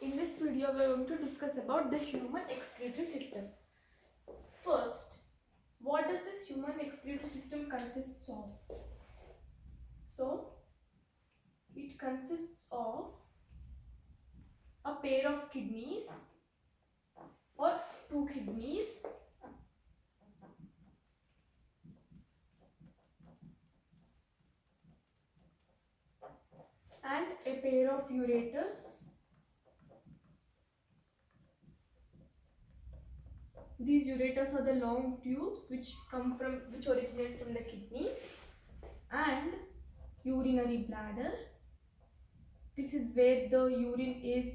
In this video, we are going to discuss about the human excretory system. First, what does this human excretory system consists of? So, it consists of a pair of kidneys or two kidneys and a pair of ureters. These ureters are the long tubes which originate from the kidney, and urinary bladder. This is where the urine is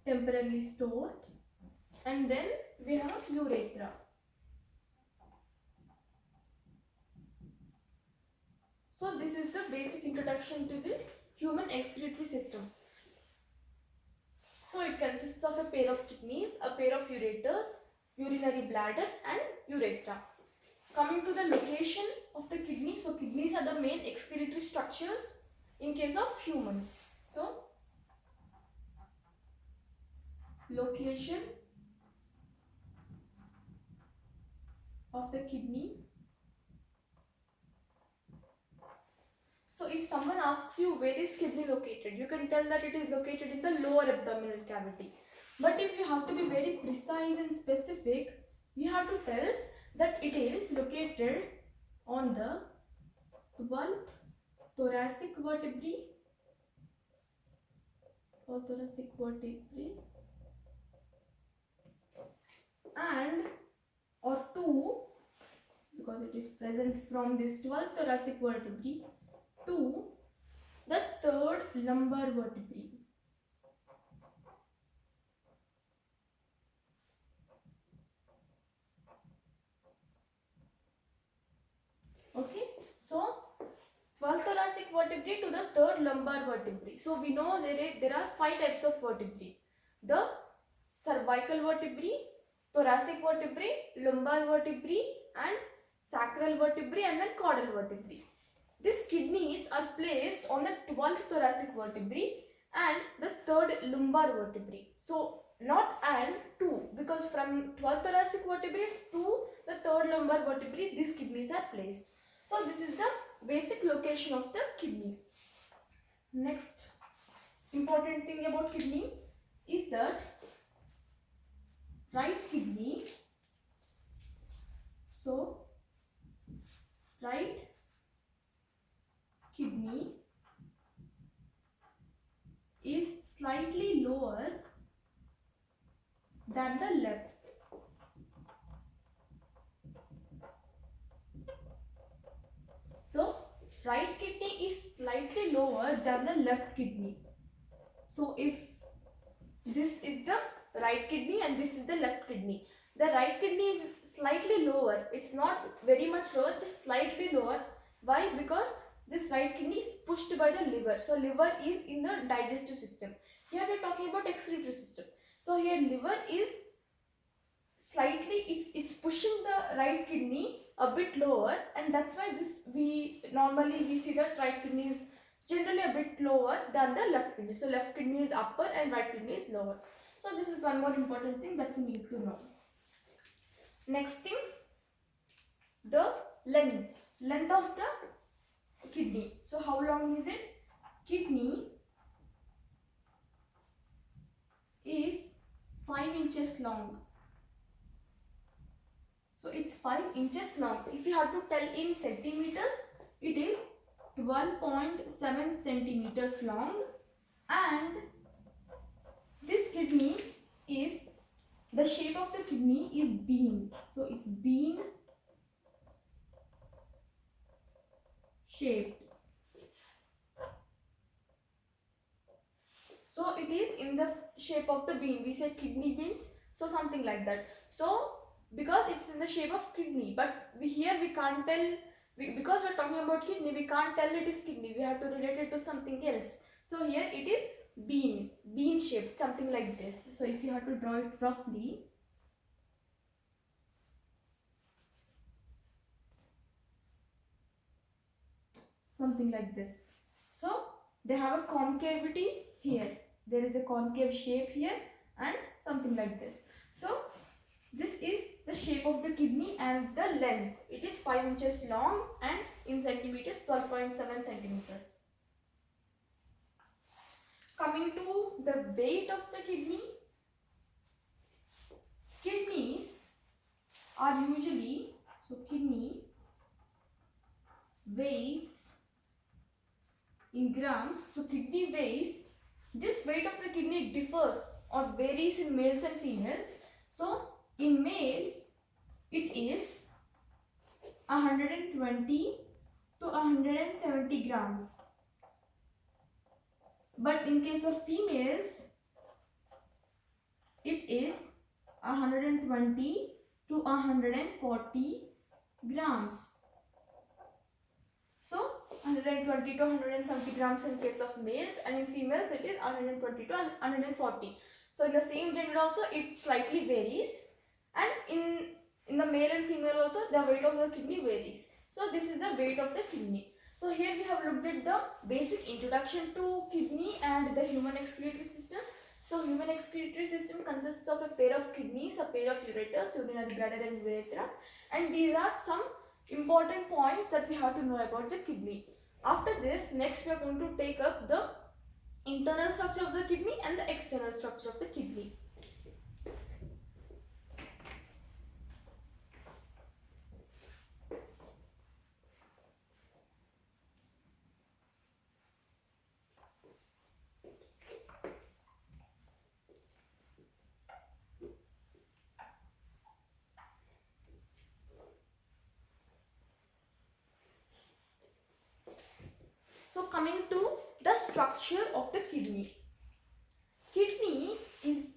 temporarily stored, and then we have urethra. So this is the basic introduction to this human excretory system. So it consists of a pair of kidneys, a pair of ureters, urinary bladder and urethra. Coming to the location of the kidney, so kidneys are the main excretory structures in case of humans. So location of the kidney. So if someone asks you where is kidney located, you can tell that it is located in the lower abdominal cavity. But if you have to be very precise and specific, we have to tell that it is located on the 12th thoracic vertebrae or thoracic vertebrae and or 2, because it is present from this 12th thoracic vertebrae to the 3rd lumbar vertebrae. Okay, so 12th thoracic vertebrae to the 3rd lumbar vertebrae. So we know there are 5 types of vertebrae: the cervical vertebrae, thoracic vertebrae, lumbar vertebrae, and sacral vertebrae, and then caudal vertebrae. These kidneys are placed on the 12th thoracic vertebrae and the 3rd lumbar vertebrae. So not and 2, because from 12th thoracic vertebrae to the 3rd lumbar vertebrae these kidneys are placed. So this is the basic location of the kidney. Next important thing about kidney is that right kidney, so right kidney is slightly lower than the left. So right kidney is slightly lower than the left kidney. So if this is the right kidney and this is the left kidney, the right kidney is slightly lower. It's not very much lower, just slightly lower. Why? Because this right kidney is pushed by the liver. So liver is in the digestive system. Here we are talking about excretory system. So here liver is slightly, it's pushing the right kidney a bit lower, and that's why we normally see that right kidney is generally a bit lower than the left kidney. So left kidney is upper and right kidney is lower. So this is one more important thing that we need to know. Next thing, the length of the kidney. So how long is it? Kidney is 5 inches long. So it's 5 inches long. If you have to tell in centimeters, it is 12.7 centimeters long, and this kidney is, the shape of the kidney is bean. So it's bean shaped. So it is in the shape of the bean. We say kidney beans, so something like that. So because it's in the shape of kidney, but here we can't tell, because we're talking about kidney, we can't tell it is kidney. We have to relate it to something else. So here it is bean shaped, something like this. So if you have to draw it roughly, something like this. So they have a concavity here. There is a concave shape here, and something like this. So this is the shape of the kidney and the length. It is 5 inches long and in centimeters 12.7 centimeters. Coming to the weight of the kidney, kidneys are usually, so kidney weighs in grams. So kidney weighs, this weight of the kidney differs or varies in males and females. So in males it is 120 to 170 grams. But in case of females, it is 120 to 140 grams. So 120 to 170 grams in case of males, and in females it is 120 to 140. So in the same gender also it slightly varies, and in the male and female also the weight of the kidney varies. So this is the weight of the kidney. So here we have looked at the basic introduction to kidney and the human excretory system. So human excretory system consists of a pair of kidneys, a pair of ureters, urinary bladder and urethra, and these are some important points that we have to know about the kidney. After this, next we are going to take up the internal structure of the kidney and the external structure of the kidney. So coming to the structure of the kidney. Kidney is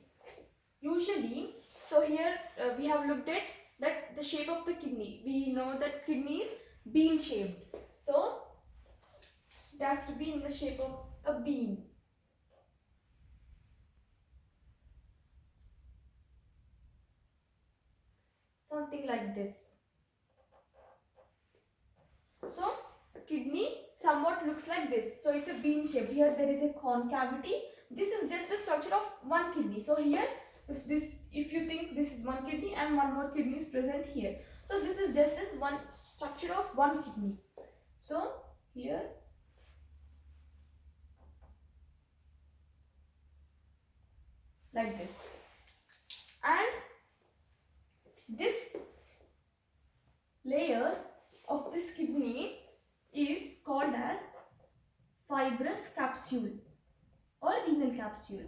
usually, so here we have looked at that the shape of the kidney. We know that kidney is bean shaped. So it has to be in the shape of a bean. Something like this. So kidney somewhat looks like this. So it's a bean shape. Here there is a concavity. This is just the structure of one kidney. So here if you think this is one kidney and one more kidney is present here. So this is just this one structure of one kidney. So here like this. And this layer of this kidney is called as fibrous capsule or renal capsule.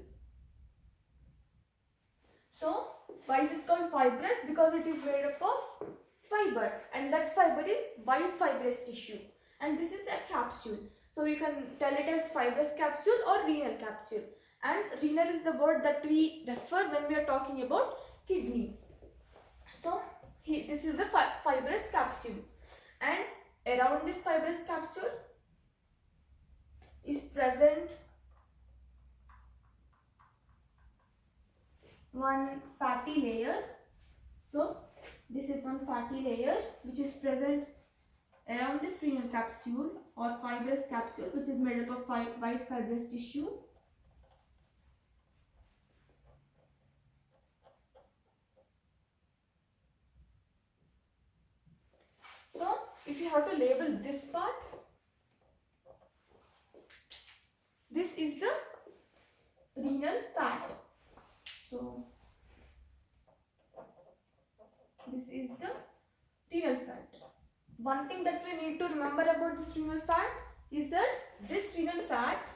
So why is it called fibrous? Because it is made up of fiber, and that fiber is white fibrous tissue, and this is a capsule. So you can tell it as fibrous capsule or renal capsule, and renal is the word that we refer when we are talking about kidney. So this is the fibrous capsule, and around this fibrous capsule is present one fatty layer. So this is one fatty layer which is present around this renal capsule or fibrous capsule, which is made up of white fibrous tissue. So if you have to label this part, this is the renal fat. So this is the renal fat. One thing that we need to remember about this renal fat is that this renal fat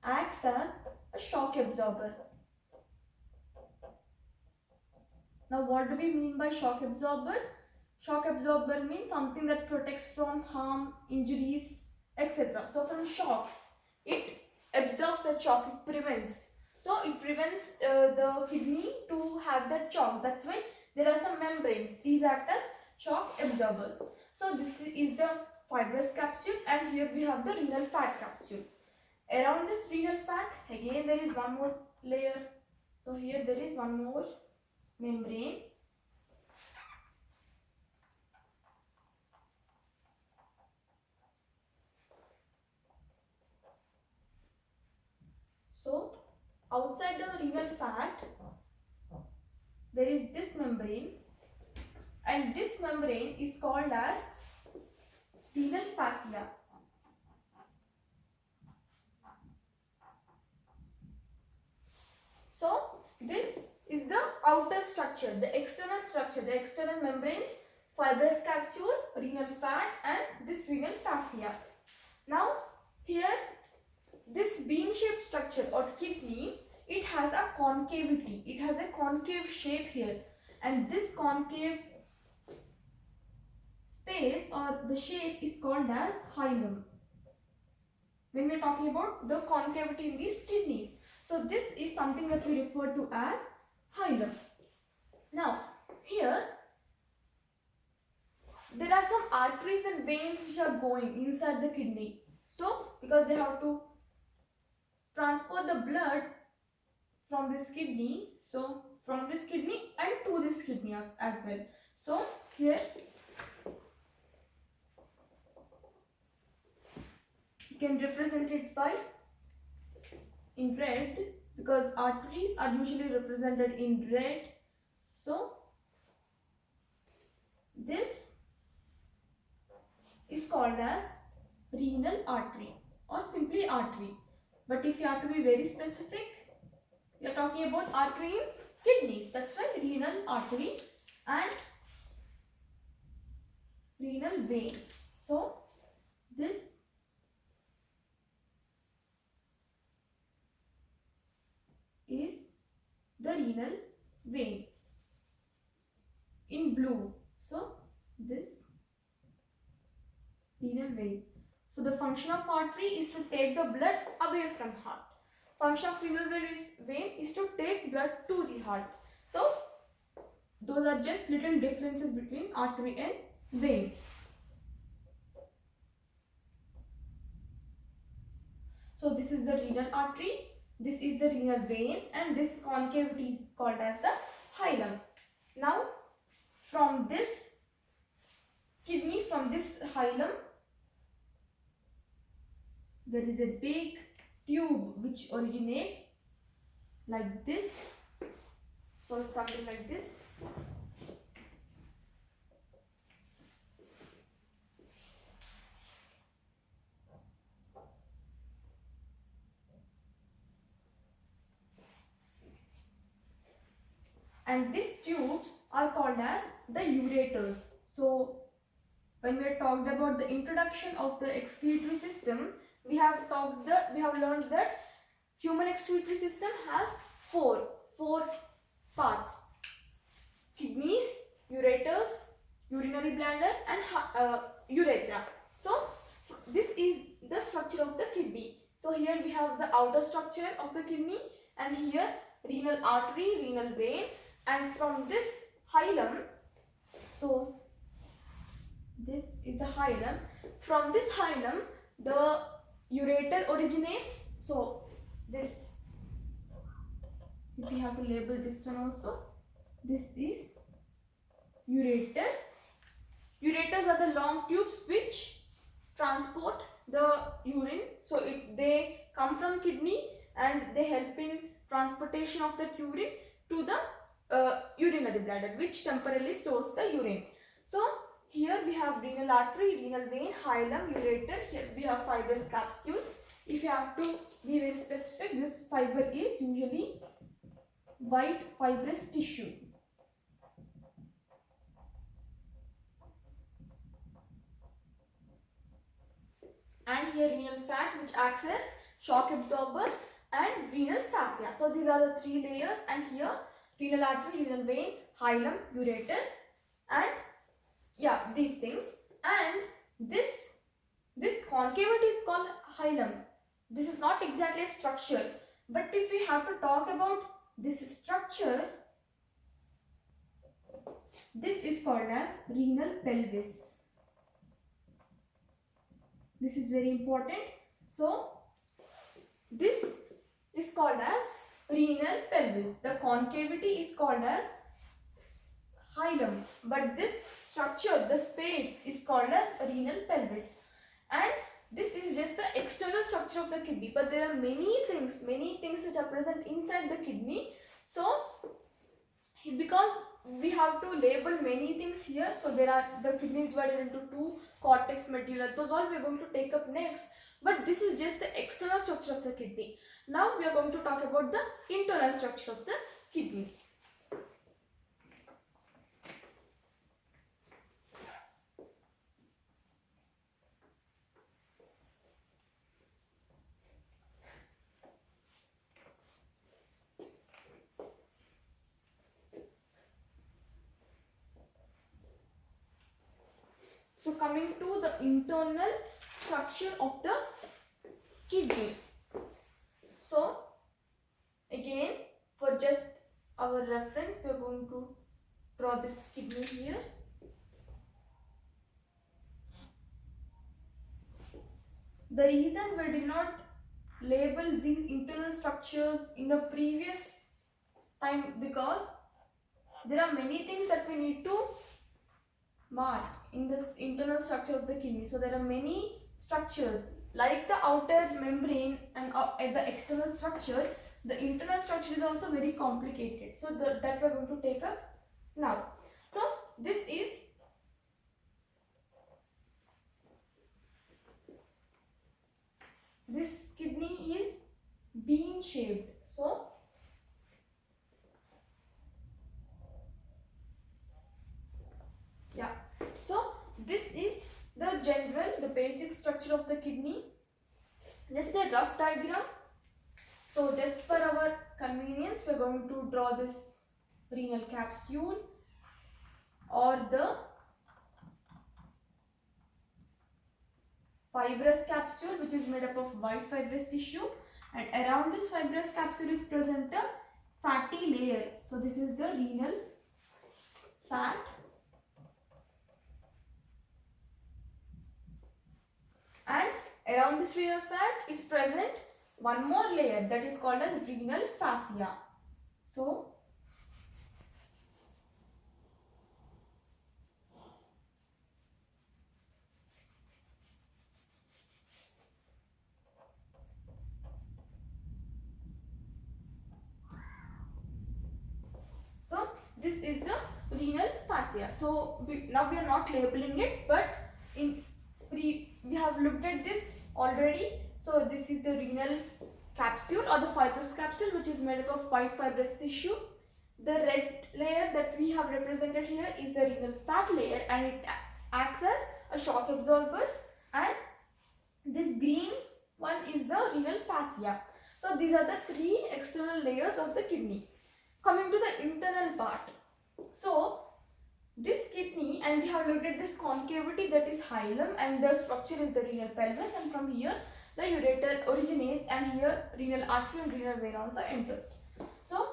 acts as a shock absorber. Now what do we mean by shock absorber? Shock absorber means something that protects from harm, injuries, etc. So from shocks, it absorbs the shock, it prevents. So it prevents the kidney to have that shock. That's why there are some membranes. These act as shock absorbers. So this is the fibrous capsule, and here we have the renal fat capsule. Around this renal fat, again there is one more layer. So here there is one more membrane. So outside the renal fat, there is this membrane, and this membrane is called as renal fascia. So this is the outer structure, the external structure, the external membranes, fibrous capsule, renal fat, and this renal fascia. Now here, this bean-shaped structure or kidney, it has a concavity. It has a concave shape here, and this concave space or the shape is called as hilum. When we are talking about the concavity in these kidneys, so this is something that we refer to as hilum. Now here, there are some arteries and veins which are going inside the kidney. So because they have to transport the blood from this kidney, so from this kidney and to this kidney as well. So here you can represent it by in red, because arteries are usually represented in red. So this is called as renal artery or simply artery. But if you have to be very specific, we are talking about artery in kidneys. That's why renal artery and renal vein. So this is the renal vein in blue. So this renal vein. So the function of artery is to take the blood away from heart. Function of renal vein is to take blood to the heart. So those are just little differences between artery and vein. So this is the renal artery, this is the renal vein, and this concavity is called as the hilum. Now from this kidney, from this hilum, there is a big tube which originates like this. So it's something like this. And these tubes are called as the ureters. So when we talked about the introduction of the excretory system, we have learned that human excretory system has four parts: kidneys, ureters, urinary bladder, and urethra. So this is the structure of the kidney. So here we have the outer structure of the kidney, and here renal artery, renal vein, and from this hilum, so this is the hilum. From this hilum, the ureter originates. So this, if we have to label this one also, this is ureter. Ureters are the long tubes which transport the urine. So they come from kidney and they help in transportation of that urine to the urinary bladder, which temporarily stores the urine. So here we have renal artery, renal vein, hilum, ureter. Here we have fibrous capsule. If you have to be very specific, this fiber is usually white fibrous tissue. And here renal fat, which acts as shock absorber, and renal fascia. So these are the three layers, and here renal artery, renal vein, hilum, ureter, and yeah, these things. And this concavity is called hilum. This is not exactly a structure, but if we have to talk about this structure, this is called as renal pelvis. This is very important. So this is called as renal pelvis. The concavity is called as hilum, but this structure, the space, is called as renal pelvis. And this is just the external structure of the kidney, but there are many things which are present inside the kidney. So because we have to label many things here. So there are the kidneys divided into two, cortex, medulla, those all we are going to take up next. But this is just the external structure of the kidney. Now we are going to talk about the internal structure of the kidney. So coming to the internal structure of the kidney. So again, for just our reference, we are going to draw this kidney here. The reason we did not label these internal structures in the previous time, because there are many things that we need to mark in this internal structure of the kidney. So there are many structures like the outer membrane and the external structure. The internal structure is also very complicated. So that we are going to take up now. So this kidney is bean shaped. So yeah, so this is the basic structure of the kidney. Just a rough diagram. So just for our convenience, we are going to draw this renal capsule or the fibrous capsule, which is made up of white fibrous tissue, and around this fibrous capsule is present a fatty layer. So this is the renal fat, and around this renal fat is present one more layer that is called as renal fascia. So this is the renal fascia. So now we are not labeling it, but we have looked at this already. So this is the renal capsule or the fibrous capsule, which is made up of white fibrous tissue. The red layer that we have represented here is the renal fat layer, and it acts as a shock absorber, and this green one is the renal fascia. So these are the three external layers of the kidney. Coming to the internal part. So this kidney, and we have looked at this concavity that is hilum, and the structure is the renal pelvis, and from here the ureter originates, and here renal artery and renal vein also enters. So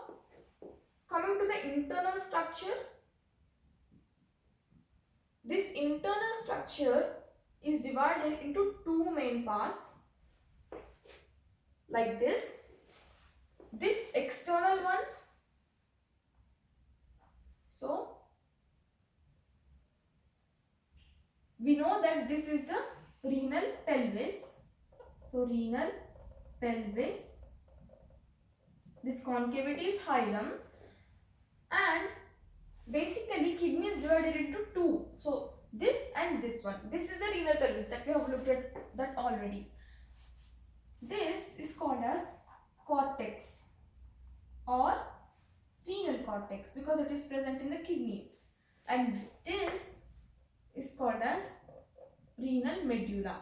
coming to the internal structure, this internal structure is divided into two main parts like this. This external one, so we know that this is the renal pelvis. So renal pelvis, this concavity is hilum, and basically kidney is divided into two. So this and this one. This is the renal pelvis that we have looked at that already. This is called as cortex or renal cortex because it is present in the kidney, and this is called as renal medulla.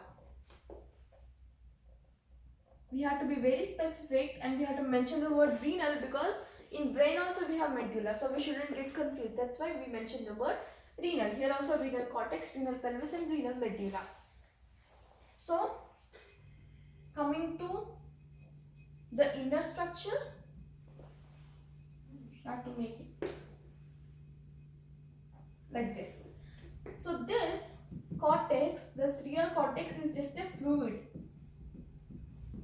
We have to be very specific, and we have to mention the word renal because in brain also we have medulla, so we shouldn't get confused. That's why we mentioned the word renal. Here also renal cortex, renal pelvis, and renal medulla. So coming to the inner structure, we have to make it like this. So this cortex, this renal cortex, is just a fluid,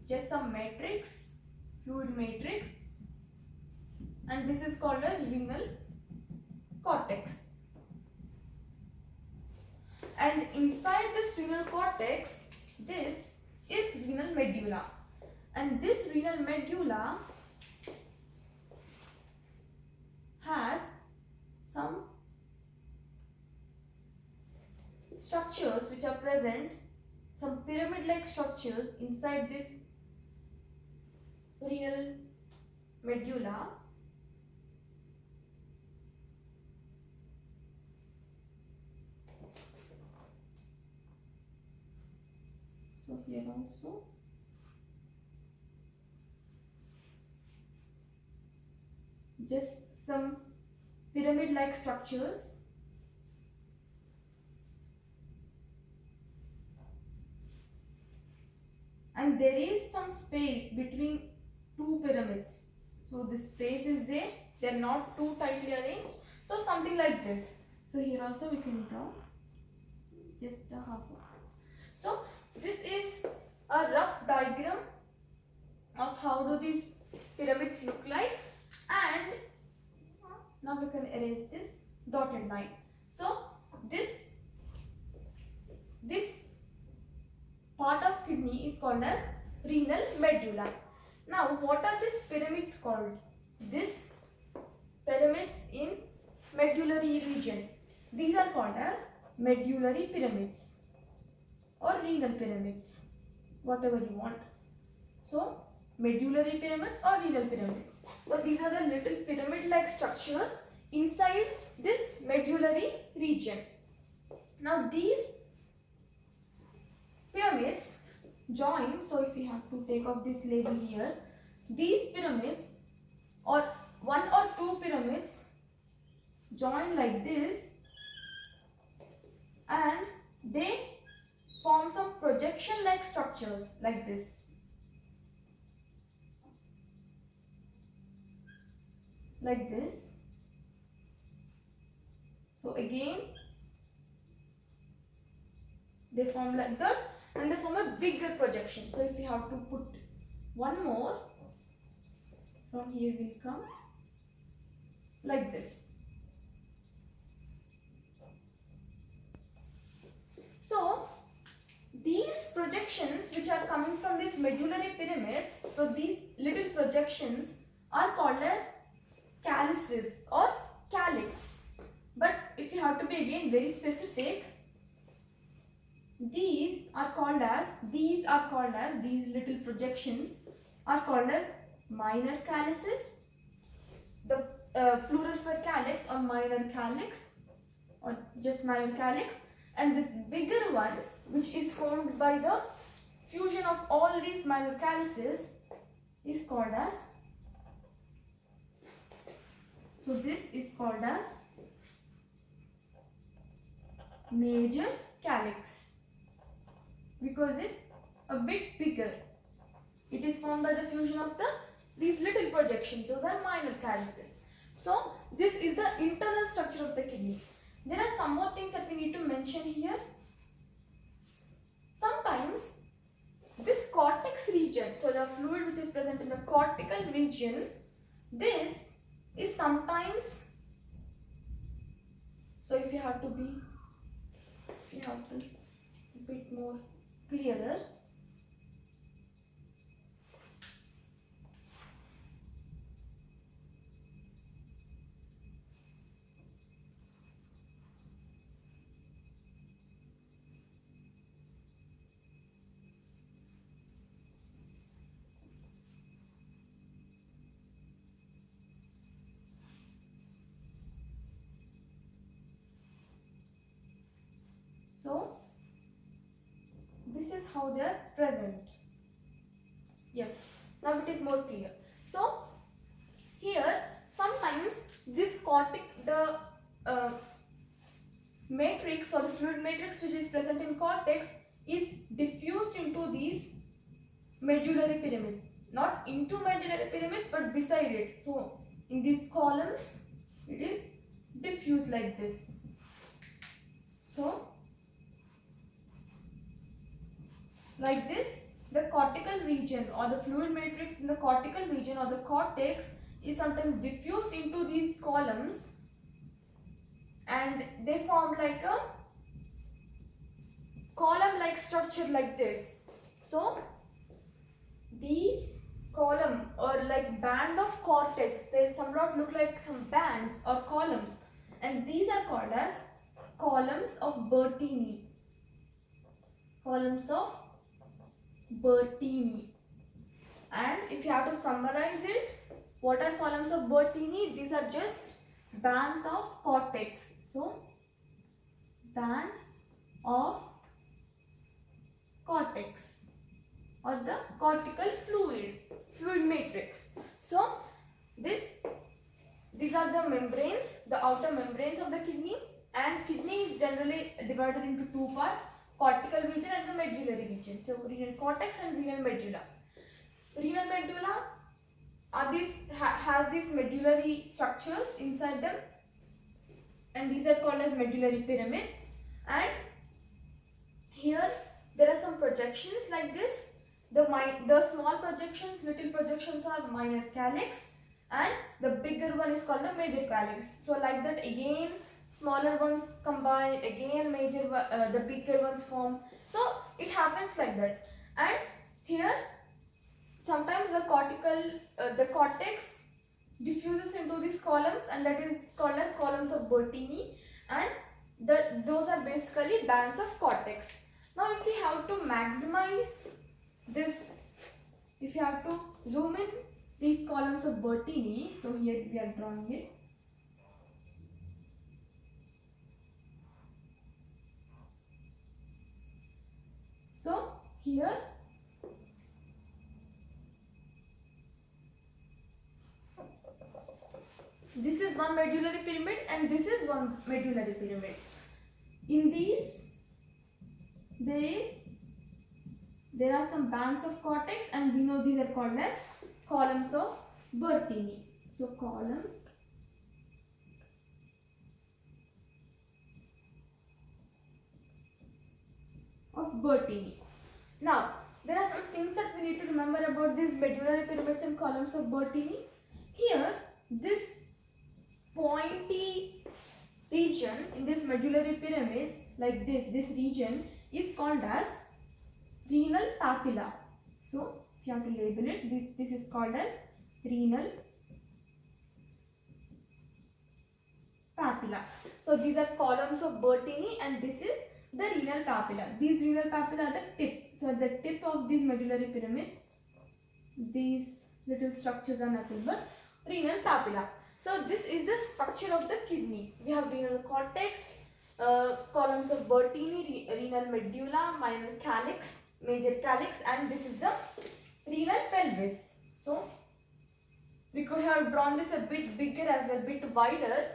just some matrix, fluid matrix, and this is called as renal cortex. And inside this renal cortex, this is renal medulla, and this renal medulla has some structures which are present, some pyramid-like structures inside this renal medulla. So here also just some pyramid-like structures. And there is some space between two pyramids. So this space is there. They are not too tightly arranged. So something like this. So here also we can draw just a half of it. So this is a rough diagram of how do these pyramids look like. And now we can erase this dotted line. So this part of kidney is called as renal medulla. Now what are these pyramids called? These pyramids in medullary region. These are called as medullary pyramids or renal pyramids, whatever you want. So medullary pyramids or renal pyramids. So these are the little pyramid-like structures inside this medullary region. Now these pyramids join, so if we have to take off this label here, these pyramids or one or two pyramids join like this and they form some projection like structures like this. Like this. So again they form like that and they form a bigger projection. So if we have to put one more, from here will come like this. So these projections which are coming from these medullary pyramids, so these little projections are called as calyces or calyx. But if you have to be again very specific, these little projections are called as minor calyces. The plural for calyx or minor calyx or just minor calyx, and this bigger one which is formed by the fusion of all these minor calyces is called as, so this is called as major calyx because it's a bit bigger. It is formed by the fusion of these little projections. Those are minor calyces. So this is the internal structure of the kidney. There are some more things that we need to mention here. Sometimes this cortex region, so the fluid which is present in the cortical region, this is sometimes, so if you have to be a bit more clearer, so this is how they are present. Yes, now it is more clear. So here sometimes this the matrix or the fluid matrix which is present in cortex is diffused into these medullary pyramids, not into medullary pyramids but beside it. So in these columns it is diffused like this. So like this, the cortical region or the fluid matrix in the cortical region or the cortex is sometimes diffused into these columns and they form like a column like structure like this. So these column or like band of cortex, they somewhat look like some bands or columns, and these are called as columns of Bertini. Columns of Bertini. And if you have to summarize it, what are columns of Bertini? These are just bands of cortex. So, bands of cortex or the cortical fluid matrix. So, these are the membranes, the outer membranes of the kidney, and kidney is generally divided into two parts, cortical region and the medullary region. So, renal cortex and renal medulla. Renal medulla are has these medullary structures inside them, and these are called as medullary pyramids. And here there are some projections like this. The small projections, little projections are minor calyx, and the bigger one is called the major calyx. So like that, again smaller ones combine, again the bigger ones form. So it happens like that. And here sometimes the cortex diffuses into these columns, and that is called as columns of Bertini, and those are basically bands of cortex. Now if we have to maximize this, if you have to zoom in these columns of Bertini, so here we are drawing it. So here this is one medullary pyramid and this is one medullary pyramid. In these there are some bands of cortex, and we know these are called as columns of Bertini. So columns of Bertini. Now there are some things that we need to remember about these medullary pyramids and columns of Bertini. Here this pointy region in this medullary pyramids, like this region is called as renal papilla. So if you have to label it, this is called as renal papilla. So these are columns of Bertini, and this is the renal papilla. These renal papilla are the tip. So at the tip of these medullary pyramids, these little structures are nothing but renal papilla. So this is the structure of the kidney. We have renal cortex, columns of Bertini, renal medulla, minor calyx, major calyx, and this is the renal pelvis. So we could have drawn this a bit bigger as a bit wider,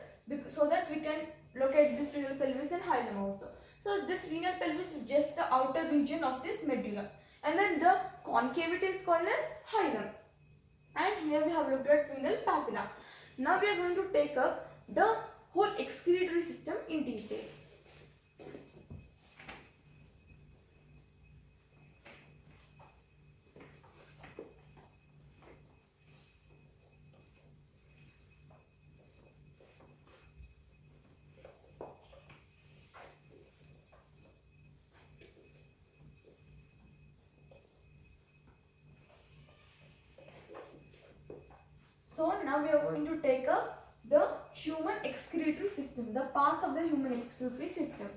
so that we can look at this renal pelvis and hilum also. So this renal pelvis is just the outer region of this medulla, and then the concavity is called as hilum. And here we have looked at renal papilla. Now we are going to take up the whole excretory system in detail. So now we are going to take up the human excretory system, the parts of the human excretory system.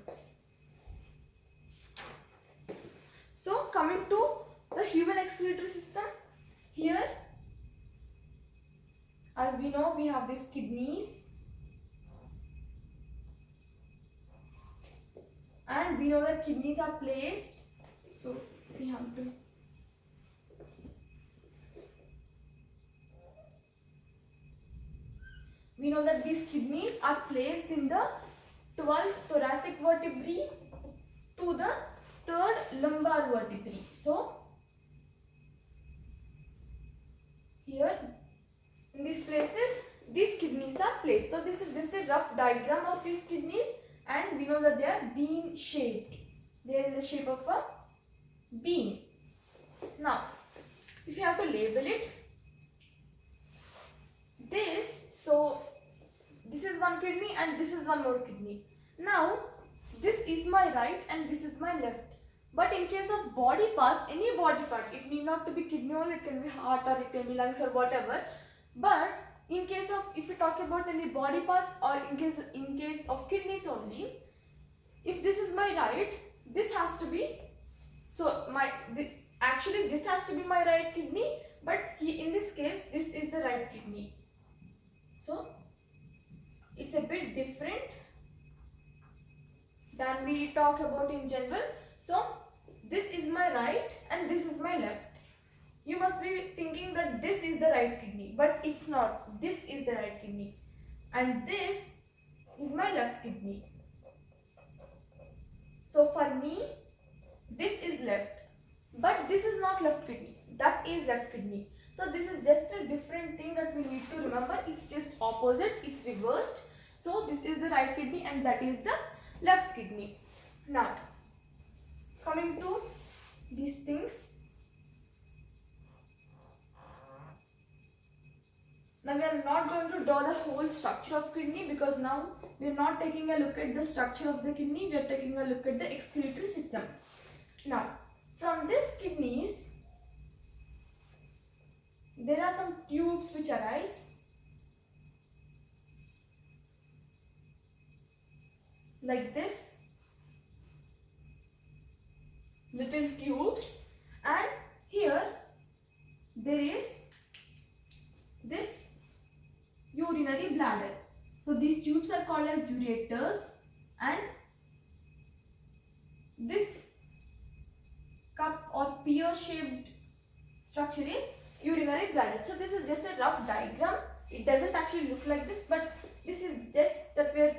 So coming to the human excretory system, here as we know we have these kidneys, and we know that kidneys are placed, so we have to we know that these kidneys are placed in the 12th thoracic vertebrae to the 3rd lumbar vertebrae. So here in these places these kidneys are placed. So this is just a rough diagram of these kidneys, and we know that they are bean shaped. They are in the shape of a bean. Now if you have to label it, this is one kidney and this is one more kidney. Now this is my right and this is my left. But in case of body parts, any body part, it need not to be kidney only, it can be heart or it can be lungs or whatever. But in case of, if we talk about any body parts, or in case of kidneys only, if this is my right, this has to be, so actually this has to be my right kidney, but in this case this is the right kidney. So it's a bit different than we talk about in general. So this is my right and this is my left. You must be thinking that this is the right kidney, but it's not. This is the right kidney and this is my left kidney. So for me, this is left, but this is not left kidney. That is left kidney. So this is just a different thing that we need to remember. It's just opposite. It's reversed. So this is the right kidney and that is the left kidney. Now, coming to these things. Now we are not going to draw the whole structure of kidney because now we are not taking a look at the structure of the kidney. We are taking a look at the excretory system. Now, from these kidneys, there are some tubes which arise. Like this. Little tubes, and here there is this urinary bladder. So these tubes are called as ureters, and this cup or pear-shaped structure is urinary bladder. So this is just a rough diagram. It doesn't actually look like this, but this is just that we are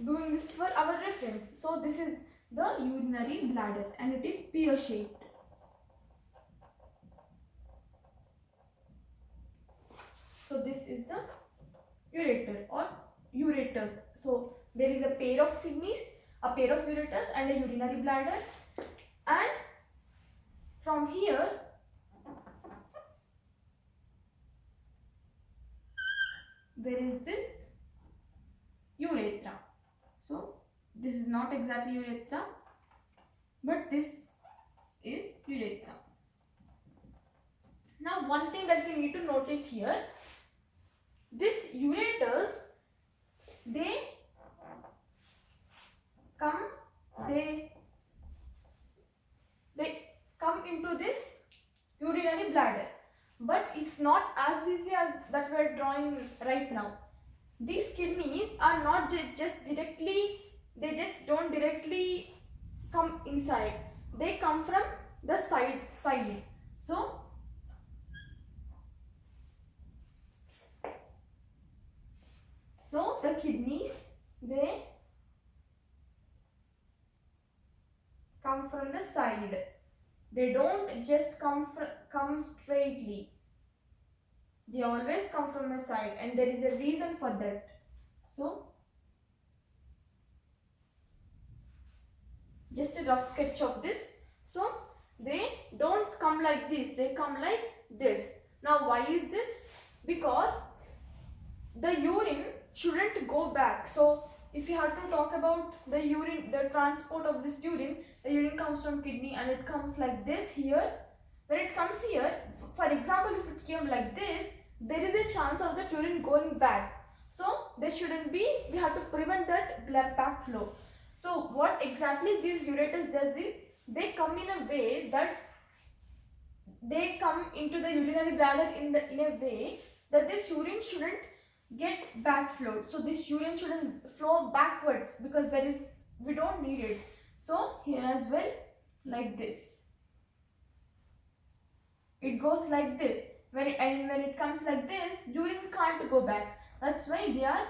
doing this for our reference. So this is the urinary bladder and it is pear-shaped. So this is the ureter or ureters. So there is a pair of kidneys, a pair of ureters and a urinary bladder, and from here there is this urethra. So this is not exactly urethra, but this is urethra. Now one thing that we need to notice here, these ureters, they come into this urinary bladder, but it's not as easy as that we are drawing right now. These kidneys are not just directly, they just don't directly come inside. They come from the side. So the kidneys, they come from the side. They don't just come straightly. They always come from a side, and there is a reason for that. So just a rough sketch of this. So they don't come like this, they come like this. Now why is this? Because the urine shouldn't go back. So if you have to talk about the urine, the transport of this urine, the urine comes from kidney and it comes like this here. When it comes here, for example, if it came like this, there is a chance of the urine going back. So there shouldn't be, we have to prevent that back flow. So what exactly these ureters does is, they come in a way that they come into the urinary bladder in a way that this urine shouldn't get backflowed. So this urine shouldn't flow backwards because we don't need it. So here as well, like this. It goes like this. When it comes like this, urine can't go back. That's why they are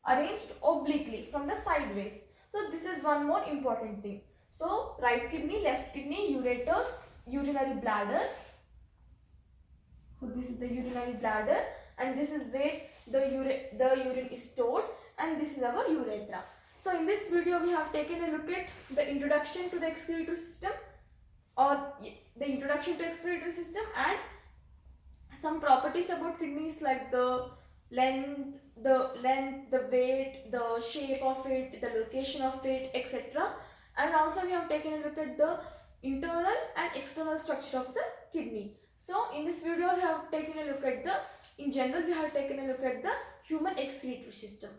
arranged obliquely from the sideways. So this is one more important thing. So right kidney, left kidney, ureters, urinary bladder. So this is the urinary bladder, and this is where the urine is stored, and this is our urethra. So in this video we have taken a look at the introduction to the excretory system, or the introduction to excretory system, and some properties about kidneys like the length, the weight, the shape of it, the location of it, etc. And also we have taken a look at the internal and external structure of the kidney. So in this video we have taken a look at in general we have taken a look at the human excretory system.